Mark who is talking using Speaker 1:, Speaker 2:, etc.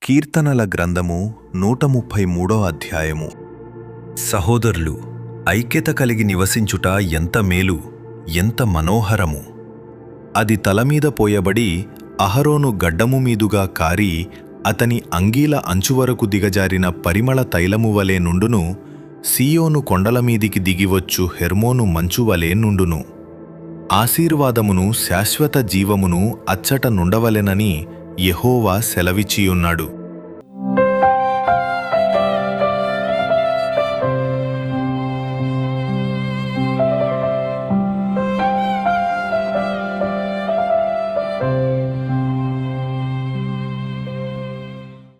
Speaker 1: కీర్తనల గ్రంథము 133 అధ్యాయము. సహోదరులు, ఐక్యత కలిగి నివసించుట ఎంత మేలు, ఎంత మనోహరము! అది తలమీద పోయబడి అహరోను గడ్డము మీదుగా కారి అతని అంగీల అంచువరకు దిగజారిన పరిమళ తైలము వలె నుండును. సీయోను కొండలమీదికి దిగివచ్చు హెర్మోను మంచువలె నుండును. ఆశీర్వాదమును శాశ్వత జీవమును అచ్చట నుండవలెనని యెహోవా సెలవిచ్చియున్నాడు.